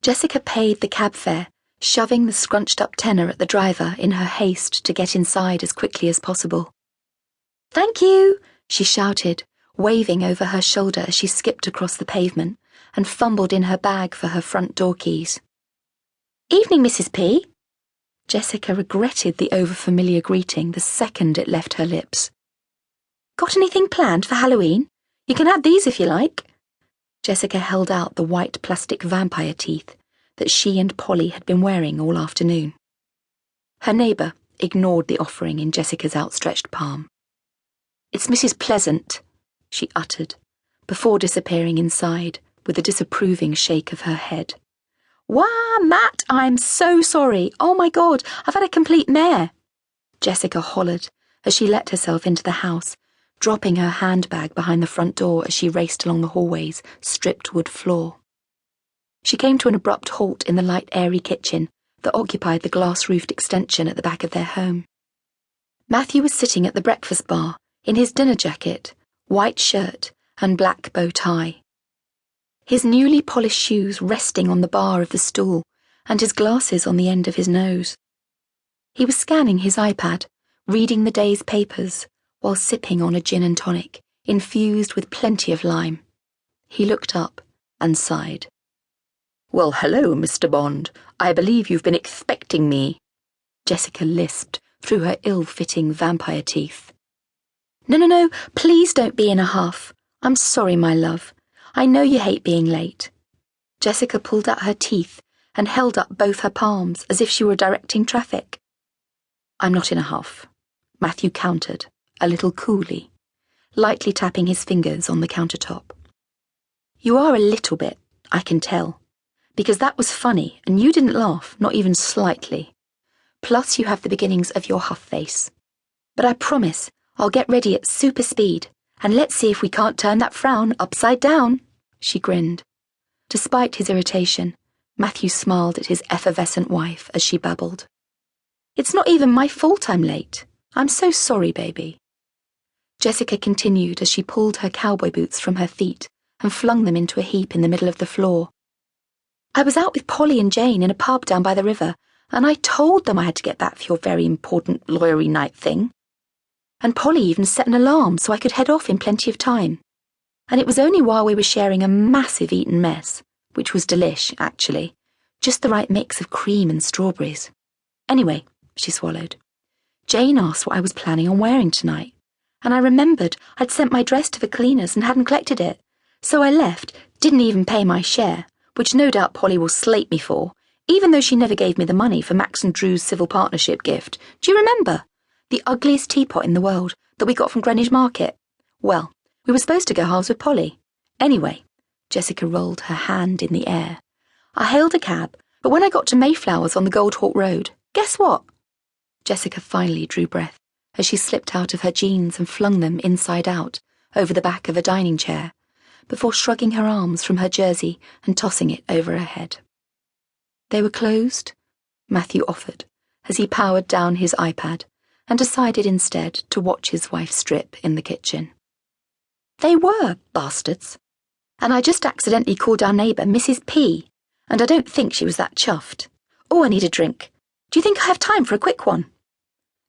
Jessica paid the cab fare, shoving the scrunched-up tenner at the driver in her haste to get inside as quickly as possible. "Thank you," she shouted, waving over her shoulder as she skipped across the pavement and fumbled in her bag for her front door keys. "Evening, Mrs. P." Jessica regretted the overfamiliar greeting the second it left her lips. "Got anything planned for Halloween? You can have these if you like." Jessica held out the white plastic vampire teeth that she and Polly had been wearing all afternoon. Her neighbour ignored the offering in Jessica's outstretched palm. "It's Mrs. Pleasant," she uttered, before disappearing inside with a disapproving shake of her head. "Wah, Matt, I'm so sorry. Oh my God, I've had a complete mare," Jessica hollered as she let herself into the house, dropping her handbag behind the front door as she raced along the hallway's stripped wood floor. She came to an abrupt halt in the light, airy kitchen that occupied the glass-roofed extension at the back of their home. Matthew was sitting at the breakfast bar in his dinner jacket, white shirt, and black bow tie. His newly polished shoes resting on the bar of the stool and his glasses on the end of his nose. He was scanning his iPad, reading the day's papers, while sipping on a gin and tonic, infused with plenty of lime. He looked up and sighed. "Well, hello, Mr. Bond. I believe you've been expecting me," Jessica lisped through her ill-fitting vampire teeth. No, please don't be in a huff. I'm sorry, my love. I know you hate being late." Jessica pulled out her teeth and held up both her palms as if she were directing traffic. "I'm not in a huff," Matthew countered, a little coolly, lightly tapping his fingers on the countertop. "You are a little bit, I can tell, because that was funny and you didn't laugh, not even slightly. Plus you have the beginnings of your huff face. But I promise I'll get ready at super speed, and let's see if we can't turn that frown upside down," she grinned. Despite his irritation, Matthew smiled at his effervescent wife as she babbled. "It's not even my fault I'm late. I'm so sorry, baby." Jessica continued as she pulled her cowboy boots from her feet and flung them into a heap in the middle of the floor. "I was out with Polly and Jane in a pub down by the river, and I told them I had to get back for your very important lawyery night thing. And Polly even set an alarm so I could head off in plenty of time. And it was only while we were sharing a massive eaten mess, which was delish, actually, just the right mix of cream and strawberries. Anyway," she swallowed, "Jane asked what I was planning on wearing tonight, and I remembered I'd sent my dress to the cleaners and hadn't collected it, so I left, didn't even pay my share, which no doubt Polly will slate me for, even though she never gave me the money for Max and Drew's civil partnership gift. Do you remember? The ugliest teapot in the world that we got from Greenwich Market. Well, we were supposed to go halves with Polly. Anyway," Jessica rolled her hand in the air, "I hailed a cab, but when I got to Mayflowers on the Goldhawk Road, guess what?" Jessica finally drew breath as she slipped out of her jeans and flung them inside out over the back of a dining chair, before shrugging her arms from her jersey and tossing it over her head. "They were closed," Matthew offered as he powered down his iPad and decided instead to watch his wife strip in the kitchen. "They were, bastards. And I just accidentally called our neighbour Mrs. P, and I don't think she was that chuffed. Oh, I need a drink. Do you think I have time for a quick one?"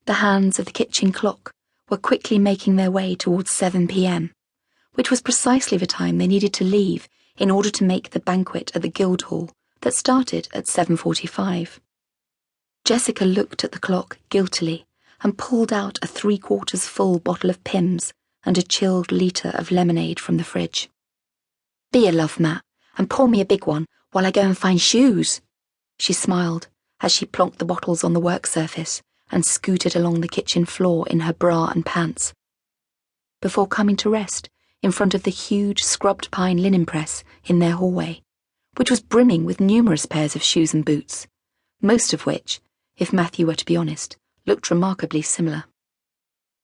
The hands of the kitchen clock were quickly making their way towards 7 p.m, which was precisely the time they needed to leave in order to make the banquet at the Guildhall that started at 7:45. Jessica looked at the clock guiltily and pulled out a 3/4 full bottle of Pimm's and a chilled litre of lemonade from the fridge. "Be a love, Matt, and pour me a big one while I go and find shoes," she smiled as she plonked the bottles on the work surface and scooted along the kitchen floor in her bra and pants, before coming to rest in front of the huge scrubbed pine linen press in their hallway, which was brimming with numerous pairs of shoes and boots, most of which, if Matthew were to be honest, looked remarkably similar.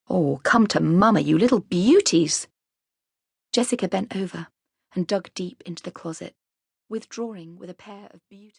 "Oh, come to Mama, you little beauties!" Jessica bent over and dug deep into the closet, withdrawing with a pair of beautiful